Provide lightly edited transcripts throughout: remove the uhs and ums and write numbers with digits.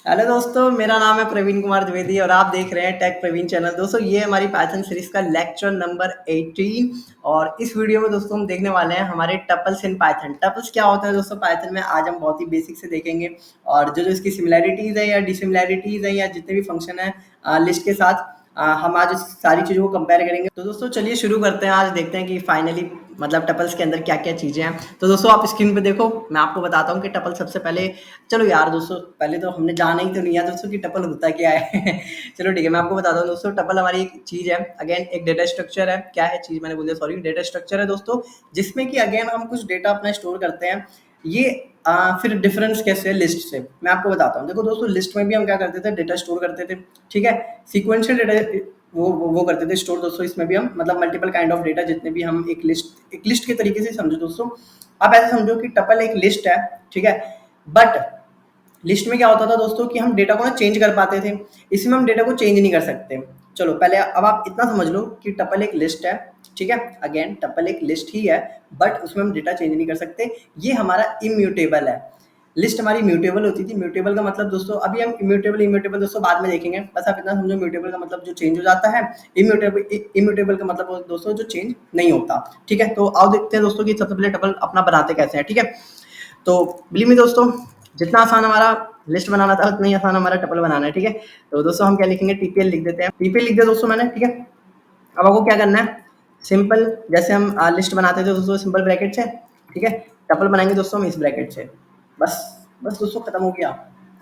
Hello दोस्तों, मेरा नाम है प्रवीण कुमार द्विवेदी और आप देख रहे हैं टेक प्रवीण चैनल। दोस्तों, ये हमारी पाइथन सीरीज का लेक्चर नंबर 18 और इस वीडियो में दोस्तों हम देखने वाले हैं हमारे टपल्स इन पाइथन। टपल्स क्या होता है दोस्तों पाइथन में, आज हम बहुत ही बेसिक से देखेंगे और जो जो इसकी सिमिलैरिटीज़ है या डिसिमिलैरिटीज़ है या जितने भी फंक्शन है लिस्ट के साथ हम आज इस सारी चीज़ों को कंपेयर करेंगे। तो दोस्तों चलिए शुरू करते हैं। आज देखते हैं कि फाइनली मतलब टपल्स के अंदर क्या क्या चीज़ें हैं। तो दोस्तों आप स्क्रीन पे देखो, मैं आपको बताता हूँ कि टपल सबसे पहले, चलो यार दोस्तों पहले तो हमने जाना ही तो नहीं है दोस्तों कि टपल होता क्या है। चलो ठीक है, मैं आपको बताता हूँ दोस्तों। टपल हमारी एक चीज़ है, अगेन एक डेटा स्ट्रक्चर है। क्या है चीज़, मैंने बोल दिया सॉरी, डेटा स्ट्रक्चर है दोस्तों, जिसमें कि अगेन हम कुछ डेटा अपना स्टोर करते हैं। ये फिर डिफरेंस कैसे है लिस्ट से, मैं आपको बताता हूँ। देखो दोस्तों, लिस्ट में भी हम क्या करते थे, डेटा स्टोर करते थे, ठीक है। सीक्वेंशियल डेटा वो करते थे स्टोर दोस्तों। इसमें भी हम मतलब मल्टीपल काइंड ऑफ डेटा, जितने भी हम एक लिस्ट के तरीके से समझो दोस्तों। आप ऐसे समझो कि टपल एक लिस्ट है, ठीक है। बट लिस्ट में क्या होता था दोस्तों कि हम डेटा को ना चेंज कर पाते थे, इसमें हम डेटा को चेंज नहीं कर सकते। चलो पहले अब आप इतना समझ लो कि टपल एक लिस्ट है, ठीक है। अगेन टपल एक लिस्ट ही है, बट उसमें हम डेटा चेंज नहीं कर सकते। ये हमारा इम्यूटेबल है। लिस्ट हमारी म्यूटेबल होती थी। म्यूटेबल का मतलब दोस्तों, अभी हम इम्यूटेबल दोस्तों बाद में देखेंगे, बस आप इतना समझो म्यूटेबल का मतलब जो चेंज हो जाता है। इम्यूटेबल का मतलब दोस्तों जो चेंज नहीं होता, ठीक है। तो आओ देखते हैं दोस्तों कि सबसे पहले टपल अपना बनाते कैसे हैं, ठीक है। तो बिलीव मी दोस्तों, जितना आसान हमारा लिस्ट बनाना था उतना ही आसान हमारा टपल बनाना है, ठीक है। तो दोस्तों हम क्या लिखेंगे, टीपीएल लिख देते हैं। टीपीएल लिख दिया दोस्तों मैंने, ठीक है। अब आपको क्या करना है, सिंपल जैसे हम लिस्ट बनाते थे दोस्तों, सिंपल ब्रैकेट से, ठीक है। टपल बनाएंगे दोस्तों हम इस ब्रैकेट से, बस बस दोस्तों खत्म हो गया।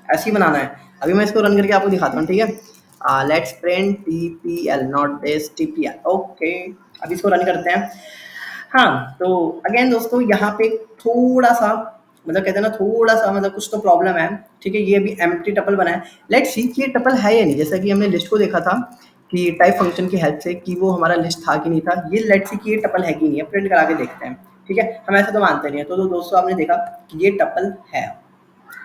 ऐसे ही बनाना है। अभी मैं इसको रन करके आपको दिखाता हूँ, ठीक है। Let's print TPL not this TPL, okay. अब इसको रन करते हैं। हाँ, तो अगेन दोस्तों यहाँ पे थोड़ा सा मतलब कहते हैं ना, थोड़ा सा मतलब कुछ तो प्रॉब्लम है, ठीक है। ये अभी एम्प्टी टपल बना है। लेट्स सी कि ये टपल है या नहीं। जैसा कि हमने लिस्ट को देखा था कि टाइप फंक्शन की हेल्प से कि वो हमारा लिस्ट था कि नहीं था। ये लेट्स सी कि ये टपल है कि नहीं है, प्रिंट करा के देखते हैं, ठीक है। हम ऐसा तो मानते नहीं है। तो दोस्तों आपने देखा कि ये टपल है,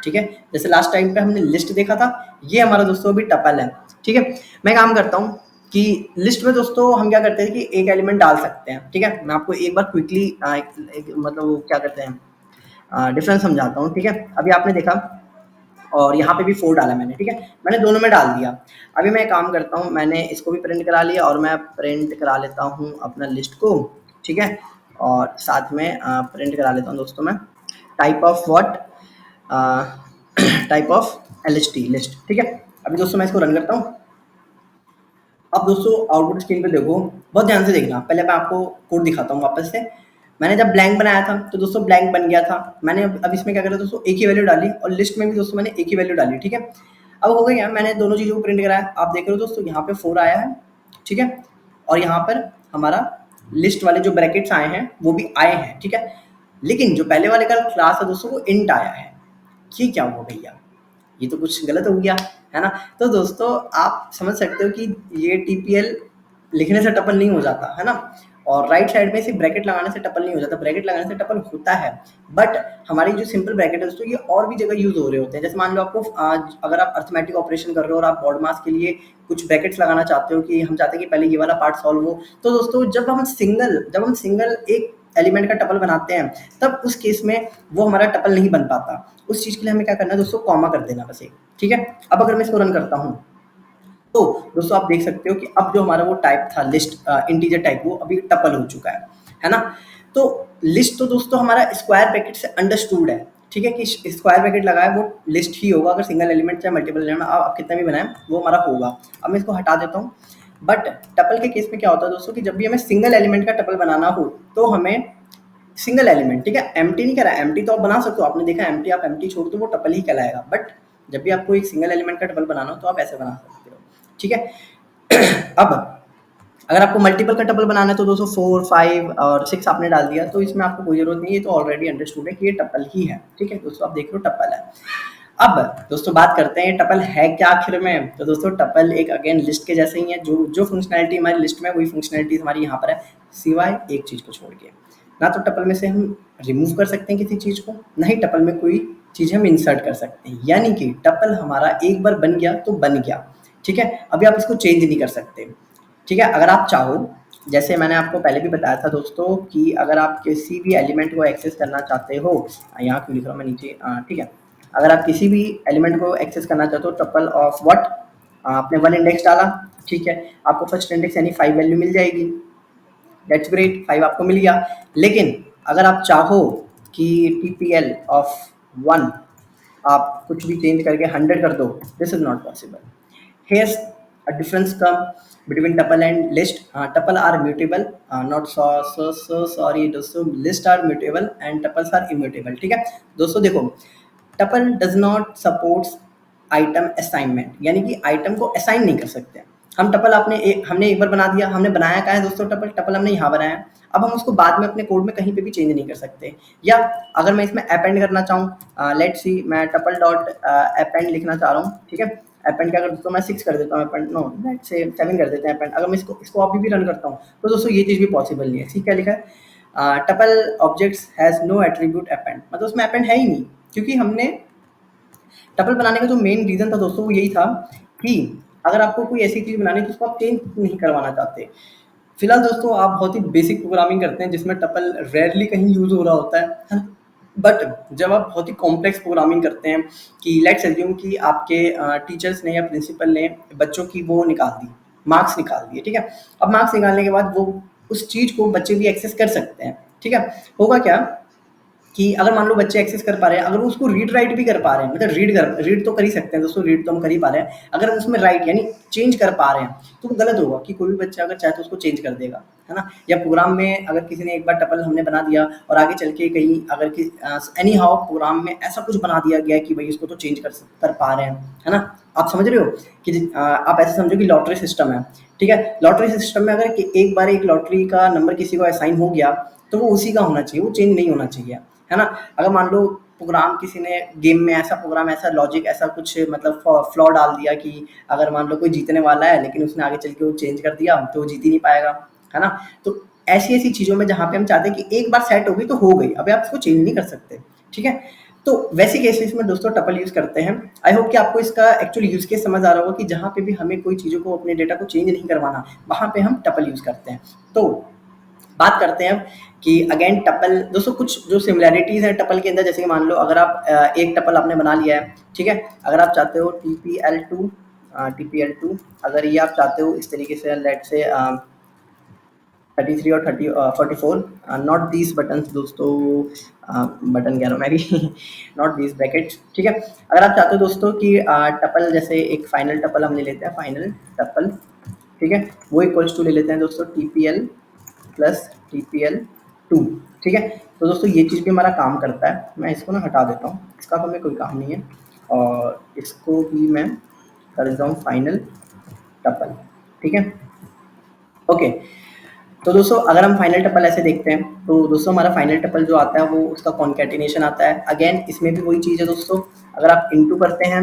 ठीक है। जैसे लास्ट टाइम पे हमने लिस्ट देखा था, ये हमारा दोस्तों अभी टपल है, ठीक है। मैं काम करता हूँ कि लिस्ट में दोस्तों हम क्या करते हैं कि एक एलिमेंट डाल सकते हैं, ठीक है। मैं आपको एक बार क्विकली मतलब वो क्या करते हैं डिफरेंस समझाता हूँ, ठीक है। अभी आपने देखा और यहाँ पे भी 4 डाला मैंने, ठीक है। मैंने दोनों में डाल दिया। अभी मैं काम करता हूँ, मैंने इसको भी प्रिंट करा लिया और मैं प्रिंट करा लेता हूँ अपना लिस्ट को, ठीक है। और साथ में प्रिंट करा लेता हूँ दोस्तों मैं type of what, type of LHT list, ठीक है। अभी दोस्तों मैं इसको रन करता हूँ। अब दोस्तों आउटपुट स्क्रीन पे देखो, बहुत ध्यान से देखना। पहले मैं आपको कोड दिखाता हूँ वापस से। मैंने जब ब्लैंक बनाया था तो दोस्तों ब्लैंक बन गया था। मैंने अब इसमें क्या करा दोस्तों, एक ही वैल्यू डाली और लिस्ट में भी दोस्तों मैंने एक ही वैल्यू डाली, ठीक है। अब हो गया, मैंने दोनों चीज़ों को प्रिंट कराया। आप देख रहे हो दोस्तों यहाँ पे 4 आया है, ठीक है। और यहाँ पर हमारा लिस्ट वाले जो ब्रैकेट्स आए हैं वो भी आए हैं, ठीक है। लेकिन जो पहले वाले का क्लास है दोस्तों वो इंट आया है। ये क्या हुआ भैया, ये तो कुछ गलत हो गया, है ना। तो दोस्तों आप समझ सकते हो कि ये टीपीएल लिखने से टपल नहीं हो जाता, है ना। और राइट साइड में सिर्फ ब्रैकेट लगाने से टपल नहीं हो जाता, ब्रैकेट लगाने से टपल होता है। बट हमारी जो सिंपल ब्रैकेट है दोस्तों, ये और भी जगह यूज हो रहे होते हैं। जैसे मान लो आपको अगर आप अर्थमेटिक ऑपरेशन कर रहे हो और आप बॉड मास के लिए कुछ ब्रैकेट्स लगाना चाहते हो कि हम चाहते हैं कि पहले ये वाला पार्ट सॉल्व हो, तो दोस्तों जब हम सिंगल एक एलिमेंट का टपल बनाते हैं, तब उस केस में वो हमारा टपल नहीं बन पाता। उस चीज़ के लिए हमें क्या करना है दोस्तों, कॉमा कर देना बस एक, ठीक है। अब अगर मैं इसको रन करता हूँ तो दोस्तों आप देख सकते हो कि अब जो हमारा वो टाइप था लिस्ट इंटीजर टाइप, वो अभी टपल हो चुका है ना। तो लिस्ट तो दोस्तों हमारा स्क्वायर ब्रैकेट से अंडरस्टूड है, ठीक है, कि स्क्वायर ब्रैकेट लगाए वो लिस्ट ही होगा। अगर सिंगल एलिमेंट चाहे मल्टीपल एलिमेंट आप कितना भी बनाए वो हमारा होगा। अब मैं इसको हटा देता हूँ। बट टपल के केस में क्या होता है दोस्तों कि जब भी हमें सिंगल एलिमेंट का टपल बनाना हो तो हमें सिंगल एलिमेंट, ठीक है। एम्प्टी नहीं करा, एम्प्टी तो आप बना सकते हो, आपने देखा एम्प्टी, आप एम्प्टी छोड़ दो वो टपल ही कहलाएगा। बट जब भी आपको एक सिंगल एलिमेंट का टपल बनाना हो तो आप ऐसे बना सकते हो, ठीक है। अब अगर आपको मल्टीपल का टपल बनाना है तो दोस्तों 4, 5 और 6 आपने डाल दिया, तो इसमें आपको कोई जरूरत नहीं है, तो ऑलरेडी अंडरस्टूड है कि ये टपल ही है, ठीक है। दोस्तों आप देख रहे हो टपल है। अब दोस्तों बात करते हैं टपल है क्या आखिर में। तो दोस्तों टपल एक अगेन लिस्ट के जैसे ही है, जो जो फंक्शनैलिटी हमारी लिस्ट में वही फंक्शनैलिटी हमारी यहाँ पर है, सिवाय एक चीज़ को छोड़ के। ना तो टपल में से हम रिमूव कर सकते हैं किसी चीज़ को, ना ही टपल में कोई चीज़ हम इंसर्ट कर सकते हैं। यानी कि टपल हमारा एक बार बन गया तो बन गया, ठीक है। अभी आप इसको चेंज नहीं कर सकते, ठीक है। अगर आप चाहो, जैसे मैंने आपको पहले भी बताया था दोस्तों कि अगर आप किसी भी एलिमेंट को एक्सेस करना चाहते हो, यहाँ क्यों लिख रहा हूँ मैं नीचे, ठीक है। अगर आप किसी भी एलिमेंट को एक्सेस करना चाहते हो टपल ऑफ व्हाट, आपने 1 इंडेक्स डाला, ठीक है, आपको फर्स्ट इंडेक्स यानी 5 वैल्यू मिल जाएगी, दैट्स ग्रेट, 5 आपको मिल गया। लेकिन अगर आप चाहो कि टीपीएल ऑफ 1 आप कुछ भी चेंज करके 100 कर दो, this is not possible. Here's a difference come between tuple and list. Tuple are mutable, not so sorry दोस्तों, list are mutable and tuples are immutable। ठीक है दोस्तों, देखो tuple does not supports item assignment, यानी कि item को assign नहीं कर सकते। हम टपल हमने एक बार बना दिया, हमने बनाया कहाँ है दोस्तों, टपल हमने यहाँ बनाया, अब हम उसको बाद में अपने कोड में कहीं पे भी चेंज नहीं कर सकते। या अगर मैं इसमें अपेंड करना चाहूँ, लेट्स सी मैं टपल डॉट अपेंड लिखना चाह रहा हूँ, ठीक है, अपेंड क्या कर दोस्तों, मैं 6 कर देता हूँ, अपेंड नो लेट्स से 7 कर देते हैं अपेंड। अगर मैं इसको अभी भी रन करता हूँ तो दोस्तों ये चीज़ भी पॉसिबल नहीं है। ठीक, क्या लिखा है, tuple objects has no attribute append, मतलब उसमें अपेंड है ही नहीं, क्योंकि हमने टपल बनाने का जो मेन रीज़न था दोस्तों वो यही था कि अगर आपको कोई ऐसी चीज़ बनानी है जिसको आप चेंज नहीं करवाना चाहते। फिलहाल दोस्तों आप बहुत ही बेसिक प्रोग्रामिंग करते हैं जिसमें टपल रेयरली कहीं यूज़ हो रहा होता है, बट जब आप बहुत ही कॉम्प्लेक्स प्रोग्रामिंग करते हैं कि लेट्स एज्यूम कि आपके टीचर्स ने या प्रिंसिपल ने बच्चों की वो निकाल दी, मार्क्स निकाल दिए, ठीक है, अब मार्क्स निकालने के बाद वो उस चीज़ को बच्चे भी एक्सेस कर सकते हैं, ठीक है, होगा क्या कि अगर मान लो बच्चे एक्सेस कर पा रहे हैं, अगर वो उसको रीड राइट भी कर पा रहे हैं, मतलब रीड तो कर ही सकते हैं दोस्तों, रीड तो हम कर ही पा रहे हैं, अगर हम उसमें राइट यानी चेंज कर पा रहे हैं तो वो गलत होगा कि कोई भी बच्चा अगर चाहे तो उसको चेंज कर देगा, है ना। या प्रोग्राम में अगर किसी ने एक बार टपल हमने बना दिया और आगे चल के कहीं अगर एनी हाउ प्रोग्राम में ऐसा कुछ बना दिया गया कि भाई इसको तो चेंज कर पा रहे हैं, है ना। आप समझ रहे हो कि आप ऐसे समझो कि लॉटरी सिस्टम है, ठीक है, लॉटरी सिस्टम में अगर एक बार एक लॉटरी का नंबर किसी को असाइन हो गया तो वो उसी का होना चाहिए, वो चेंज नहीं होना चाहिए, है ना। अगर मान लो प्रोग्राम किसी ने गेम में ऐसा प्रोग्राम ऐसा लॉजिक ऐसा कुछ मतलब फ्लॉ डाल दिया कि अगर मान लो कोई जीतने वाला है लेकिन उसने आगे चल के वो चेंज कर दिया तो वो जीत ही नहीं पाएगा, है ना। तो ऐसी ऐसी चीज़ों में जहाँ पे हम चाहते हैं कि एक बार सेट हो गई तो हो गई, अभी आप इसको चेंज नहीं कर सकते, ठीक है। तो वैसे केसेस में दोस्तों टपल यूज़ करते हैं। आई होप कि आपको इसका एक्चुअल यूज़ केस समझ आ रहा होगा कि जहाँ पे भी हमें कोई चीज़ों को अपने डेटा को चेंज नहीं करवाना, वहाँ पे हम टपल यूज़ करते हैं। तो बात करते हैं कि अगेन टपल दोस्तों कुछ जो सिमिलैरिटीज़ हैं टपल के अंदर, जैसे कि मान लो अगर आप एक टपल आपने बना लिया है, ठीक है, अगर आप चाहते हो टीपीएल टू अगर ये आप चाहते हो इस तरीके से लेट्स से 33 और 44, नॉट दीज बटन्स दोस्तों, बटन कह रहा हूँ मैं भी नॉट दीज ब्रैकेट्स, ठीक है। अगर आप चाहते हो दोस्तों कि टपल जैसे एक फाइनल टपल हम ले लेते हैं, फाइनल टपल, ठीक है, वो इक्वल्स टू ले लेते हैं दोस्तों टीपीएल प्लस टीपीएल2, ठीक है। तो दोस्तों ये चीज़ भी हमारा काम करता है, मैं इसको ना हटा देता हूँ, इसका तो हमें कोई काम नहीं है, और इसको भी मैं कर देता हूँ फाइनल टपल, ठीक है, ओके। तो दोस्तों अगर हम फाइनल टपल ऐसे देखते हैं तो दोस्तों हमारा फाइनल टपल जो आता है वो उसका कॉन्कैटिनेशन आता है। अगेन इसमें भी वही चीज़ है दोस्तों, अगर आप इंटू करते हैं,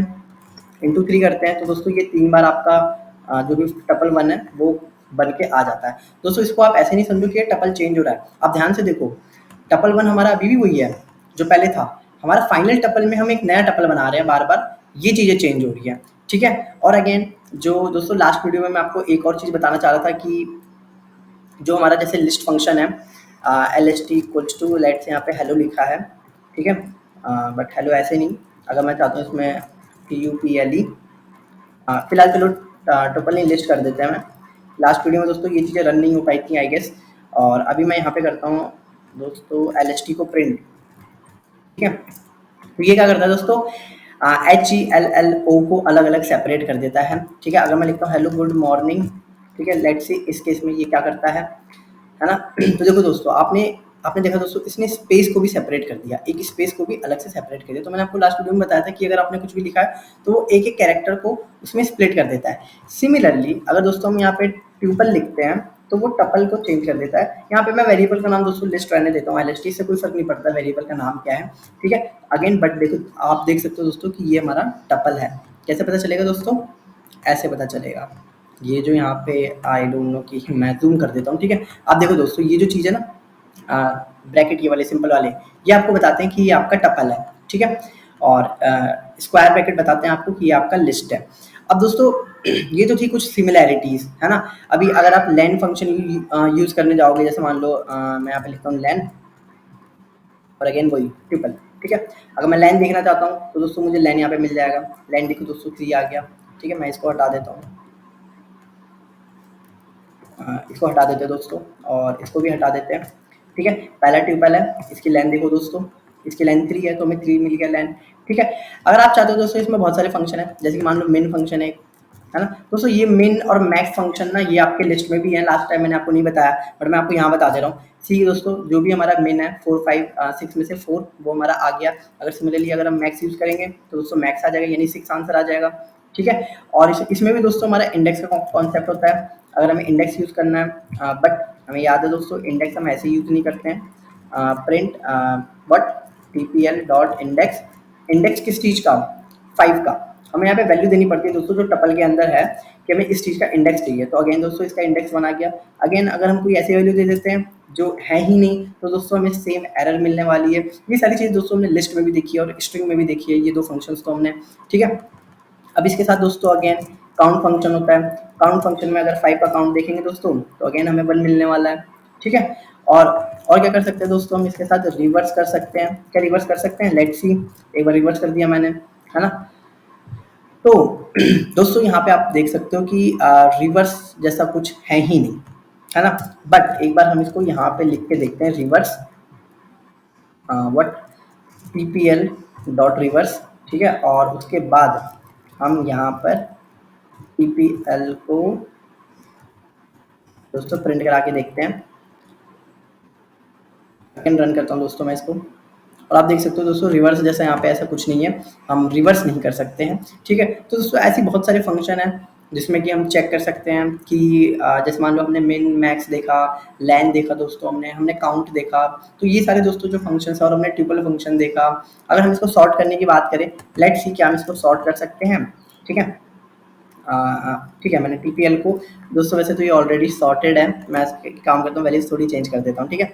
इंटू 3 करते हैं तो दोस्तों ये 3 बार आपका जो भी टपल 1 है वो बन के आ जाता है। दोस्तों इसको आप ऐसे नहीं समझो कि ये टपल चेंज हो रहा है, आप ध्यान से देखो टपल 1 हमारा अभी भी वही है जो पहले था, हमारा फाइनल टपल में हम एक नया टपल बना रहे हैं, बार बार ये चीज़ें चेंज हो रही हैं, ठीक है। और अगेन जो दोस्तों लास्ट वीडियो में मैं आपको एक और चीज़ बताना चाह रहा था कि जो हमारा जैसे लिस्ट फंक्शन है, L S T equals to let's यहाँ पे हेलो लिखा है, ठीक है, बट हेलो ऐसे नहीं, अगर मैं चाहता हूँ इसमें TUPLE, फिलहाल चलो टोटल नहीं लिस्ट कर देते हैं। मैं लास्ट वीडियो में दोस्तों ये चीज़ें रन नहीं हो पाई थी आई गेस, और अभी मैं यहाँ पे करता हूँ दोस्तों LST को प्रिंट, ठीक है। तो ये क्या करता है दोस्तों, HELLO को अलग अलग सेपरेट कर देता है, ठीक है। अगर मैं लिखता हूँ हेलो गुड मॉर्निंग, ठीक है, लेट्स सी इस केस में ये क्या करता है ना। तो देखो दोस्तों आपने आपने देखा दोस्तों इसने स्पेस को भी सेपरेट कर दिया, एक स्पेस को भी अलग से सेपरेट कर दिया। तो मैंने आपको लास्ट वीडियो में बताया था कि अगर आपने कुछ भी लिखा है तो वो एक एक कैरेक्टर को उसमें स्प्लिट कर देता है। सिमिलरली अगर दोस्तों हम यहाँ पे ट्यूपल लिखते हैं तो वो टपल को चेंज कर देता है। यहाँ पे मैं वेरिएबल का नाम दोस्तों लिस्ट रहने देता हूँ, LST से कोई फर्क नहीं पड़ता वेरिएबल का नाम क्या है, ठीक है। अगेन बट देखो आप देख सकते हो दोस्तों कि ये हमारा टपल है। कैसे पता चलेगा दोस्तों, ऐसे पता चलेगा, ये जो यहाँ पे आई डोंट नो कि मैं जूम कर देता हूँ, ठीक है। आप देखो दोस्तों ये जो चीज़ है ना ब्रैकेट ये वाले सिंपल वाले, ये आपको बताते हैं कि ये आपका टपल है, ठीक है। और स्क्वायर ब्रैकेट बताते हैं आपको कि ये आपका लिस्ट है। अब दोस्तों ये तो थी कुछ सिमिलैरिटीज़, है ना। अभी अगर आप लेन फंक्शन यूज़ करने जाओगे, जैसे मान लो मैं यहाँ पे लिखता हूँ लेन और अगेन वही ट्रिपल, ठीक है। अगर मैं लाइन देखना चाहता हूँ तो दोस्तों मुझे लाइन यहाँ पे मिल जाएगा। लाइन देखो दोस्तों 3 आ गया, ठीक है। मैं इसको हटा देता हूँ, इसको हटा देते हैं दोस्तों, और इसको भी हटा देते हैं, ठीक है। पहला ट्यूपल है, इसकी लेंथ देखो दोस्तों, इसकी लेंथ 3 है तो हमें 3 मिल गया लेंथ, ठीक है। अगर आप चाहते हो दोस्तों इसमें बहुत सारे फंक्शन है, जैसे कि मान लो मेन फंक्शन है ना दोस्तों। ये मेन और मैक्स फंक्शन ना ये आपके लिस्ट में भी है, लास्ट टाइम मैंने आपको नहीं बताया बट मैं आपको यहाँ बता दे रहा हूँ। ठीक है दोस्तों, जो भी हमारा मेन है 4 5 6 में से 4 वो हमारा आ गया। अगर सिमिलरली अगर हम मैक्स यूज़ करेंगे तो दोस्तों मैक्स आ जाएगा, यानी 6 आंसर आ जाएगा, ठीक है। और इसमें भी दोस्तों हमारा इंडेक्स का कॉन्सेप्ट होता है। अगर हमें इंडेक्स यूज़ करना है, बट हमें याद है दोस्तों इंडेक्स हम ऐसे यूज़ नहीं करते हैं। Print but TPL dot index, index किस चीज़ का, 5 का। हमें यहाँ पे वैल्यू देनी पड़ती है दोस्तों जो टपल के अंदर है कि हमें इस चीज़ का इंडेक्स चाहिए। तो अगेन दोस्तों इसका इंडेक्स 1 आ गया। अगेन अगर हम कोई ऐसी वैल्यू दे देते हैं जो है ही नहीं तो दोस्तों हमें सेम एरर मिलने वाली है। ये सारी चीज़ दोस्तों हमने लिस्ट में भी देखी है और स्ट्रिंग में भी देखी है, ये 2 फंक्शंस तो हमने, ठीक है। अब इसके साथ दोस्तों अगेन काउंट फंक्शन होता है। काउंट फंक्शन में अगर 5 का काउंट देखेंगे दोस्तों तो अगेन हमें 1 मिलने वाला है, ठीक है। और क्या कर सकते हैं दोस्तों, हम इसके साथ रिवर्स कर सकते हैं। क्या रिवर्स कर सकते हैं, लेट्स सी। एक बार रिवर्स कर दिया मैंने, है ना। तो दोस्तों यहाँ पे आप देख सकते हो कि रिवर्स जैसा कुछ है ही नहीं, है ना। बट एक बार हम इसको यहाँ पे लिख के देखते हैं, reverse what TPL dot reverse, ठीक है। और उसके बाद हम यहाँ पर टीपीएल को दोस्तों प्रिंट करा के देखते हैं। सेकंड रन करता हूँ दोस्तों मैं इसको, और आप देख सकते हो दोस्तों रिवर्स जैसा यहाँ पे ऐसा कुछ नहीं है, हम रिवर्स नहीं कर सकते हैं, ठीक है। तो दोस्तों ऐसी बहुत सारे फंक्शन हैं जिसमें कि हम चेक कर सकते हैं कि जैसे मान लो हमने मिन मैक्स देखा, लैन देखा दोस्तों, हमने काउंट देखा। तो ये सारे दोस्तों जो फंक्शंस हैं, और हमने ट्रिपल फंक्शन देखा। अगर हम इसको सॉर्ट करने की बात करें, लेट्स सी क्या हम इसको सॉर्ट कर सकते हैं, ठीक है। ठीक है, मैंने टीपीएल को दोस्तों, वैसे तो ये ऑलरेडी सॉर्टेड है, मैं काम करता हूँ वैल्यूज थोड़ी चेंज कर देता हूँ, ठीक है।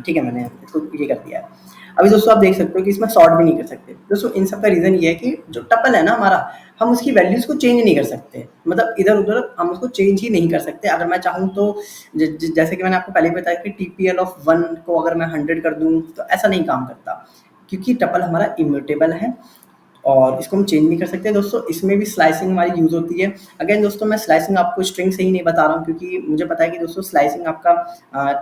ठीक है, मैंने इसको ये कर दिया है। अभी दोस्तों आप देख सकते हो कि इसमें सॉर्ट भी नहीं कर सकते दोस्तों। इन सब का रीज़न ये है कि जो टपल है ना हमारा, हम उसकी वैल्यूज़ को चेंज नहीं कर सकते, मतलब इधर उधर हम उसको चेंज ही नहीं कर सकते। अगर मैं चाहूँ तो जैसे कि मैंने आपको पहले बताया कि टीपीएल ऑफ 1 को अगर मैं 100 कर दूँ तो ऐसा नहीं काम करता, क्योंकि टपल हमारा इम्यूटेबल है और इसको हम चेंज नहीं कर सकते दोस्तों। इसमें भी स्लाइसिंग हमारी यूज़ होती है। अगेन दोस्तों मैं स्लाइसिंग आपको स्ट्रिंग से ही नहीं बता रहा हूँ, क्योंकि मुझे पता है कि दोस्तों स्लाइसिंग आपका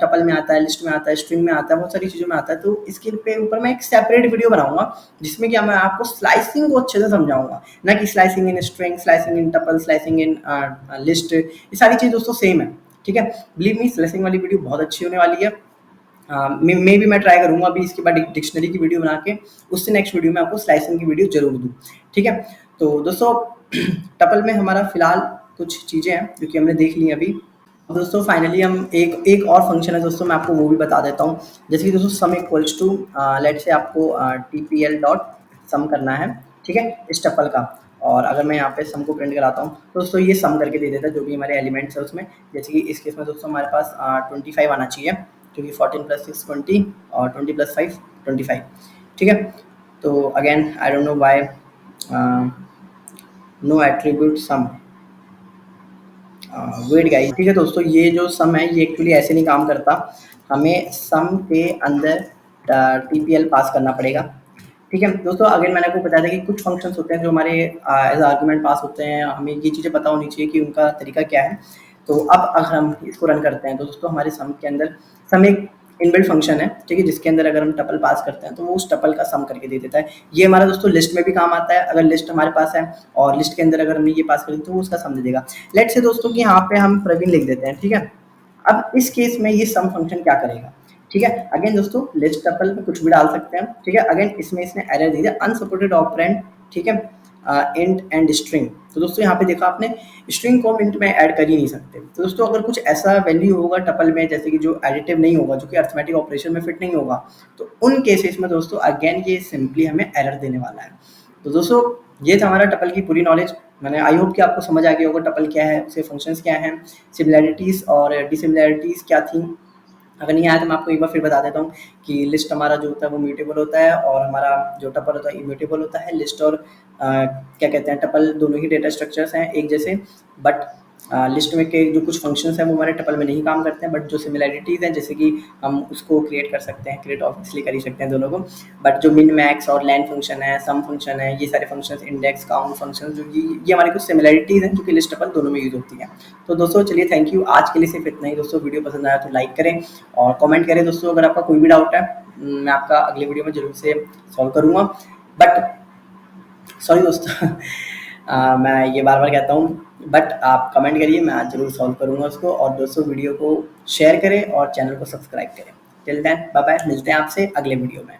टपल में आता है, लिस्ट में आता है, स्ट्रिंग में आता है, बहुत सारी चीज़ों में आता है। तो इसके पे ऊपर मैं एक सेपरेट वीडियो बनाऊंगा जिसमें कि मैं आपको स्लाइसिंग को अच्छे से समझाऊंगा, ना कि slicing in string, slicing in tuple, slicing in list. ये सारी चीज़ दोस्तों सेम है, ठीक है। बिलीव मी, स्लाइसिंग वाली वीडियो बहुत अच्छी होने वाली है। मे भी मैं ट्राई करूँगा अभी इसके बाद एक डिक्शनरी की वीडियो बना के, उससे नेक्स्ट वीडियो में आपको स्लाइसिंग की वीडियो जरूर दूँ, ठीक है। तो दोस्तों टपल में हमारा फिलहाल कुछ चीज़ें हैं जो कि हमने देख ली अभी। दोस्तों फाइनली हम एक एक और फंक्शन है दोस्तों, मैं आपको वो भी बता देता हूँ। जैसे कि दोस्तों सम इक्वल्स टू, लेट से आपको टीपीएल डॉट सम करना है, ठीक है, इस टपल का। और अगर मैं यहाँ पे सम को प्रिंट कराता हूँ तो दोस्तों ये सम करके दे देता है जो भी हमारे एलिमेंट्स है उसमें। जैसे कि इस केस में दोस्तों हमारे पास 25 आना चाहिए, क्योंकि 14 + 6 20 और 20 + 5 25, ठीक है। तो again I don't know why no attribute sum, wait guys, ठीक है दोस्तों। ये जो सम है ये एक्चुअली ऐसे नहीं काम करता, हमें सम के अंदर टीपीएल पास करना पड़ेगा, ठीक है दोस्तों। अगेन मैंने आपको बताया था कि कुछ फंक्शंस होते हैं जो हमारे एज आर्गुमेंट पास होते हैं, हमें ये चीज़ें पता होनी चाहिए कि उनका तरीका क्या है। तो अब अगर हम इसको रन करते हैं तो दोस्तों हमारे सम के अंदर, सम एक इनबिल्ट फंक्शन है, ठीक है, जिसके अंदर अगर हम टपल पास करते हैं तो वो उस टपल का सम करके दे देता है। ये हमारा दोस्तों लिस्ट में भी काम आता है। अगर लिस्ट हमारे पास है और लिस्ट के अंदर अगर हमने ये पास कर दी तो वो उसका सम दे देगा। लेट्स से दोस्तों कि यहाँ पे हम प्रवीण लिख देते हैं, ठीक है। अब इस केस में ये सम फंक्शन क्या करेगा, ठीक है। अगेन दोस्तों लिस्ट टपल में कुछ भी डाल सकते हैं, ठीक है। अगेन इसमें इसने एरर दी है, अनसपोर्टेड ऑपरेंड, ठीक है, इंट एंड स्ट्रिंग। तो दोस्तों यहाँ पे देखा आपने, स्ट्रिंग को हम इंट में ऐड कर ही नहीं सकते। तो दोस्तों अगर कुछ ऐसा वैल्यू होगा टपल में जैसे कि जो एडिटिव नहीं होगा, जो कि अरिथमेटिक ऑपरेशन में फिट नहीं होगा, तो उन केसेस में दोस्तों अगेन ये सिंपली हमें एरर देने वाला है। तो दोस्तों ये था हमारा टपल की पूरी नॉलेज। मैंने आई होप कि आपको समझ आ गया होगा टपल क्या है, उसके फंक्शंस क्या हैं, सिमिलैरिटीज़ और डिसिमिलैरिटीज़ क्या थी। अगर नहीं आया तो मैं आपको एक बार फिर बता देता हूँ कि लिस्ट हमारा जो होता है वो म्यूटेबल होता है और हमारा जो टपल होता है इम्यूटेबल होता है। लिस्ट और क्या कहते हैं टपल दोनों ही डेटा स्ट्रक्चर्स हैं एक जैसे, बट लिस्ट में के जो कुछ फंक्शंस हैं वो हमारे टपल में नहीं काम करते हैं, बट जो सिमिलैरिटीज़ हैं जैसे कि हम उसको क्रिएट कर सकते हैं, क्रिएट ऑब्वियसली कर ही सकते हैं दोनों को, बट जो मिन मैक्स और लैन फंक्शन है, सम फंक्शन है, ये सारे फंक्शंस, इंडेक्स, काउंट फंक्शन, जो ये हमारी कुछ सिमिलैरिटीज़ हैं जो कि लिस्ट टपल दोनों में यूज़ होती हैं। तो दोस्तों चलिए, थैंक यू, आज के लिए सिर्फ इतना ही दोस्तों। वीडियो पसंद आया तो लाइक करें और कमेंट करें दोस्तों। अगर आपका कोई भी डाउट है मैं आपका अगले वीडियो में ज़रूर से सॉल्व करूँगा। बट सॉरी दोस्तों मैं ये बार-बार कहता हूँ, बट आप कमेंट करिए, मैं आज ज़रूर सॉल्व करूँगा उसको। और दोस्तों वीडियो को शेयर करें और चैनल को सब्सक्राइब करें। टिल देन बाय बाय, मिलते हैं आपसे अगले वीडियो में।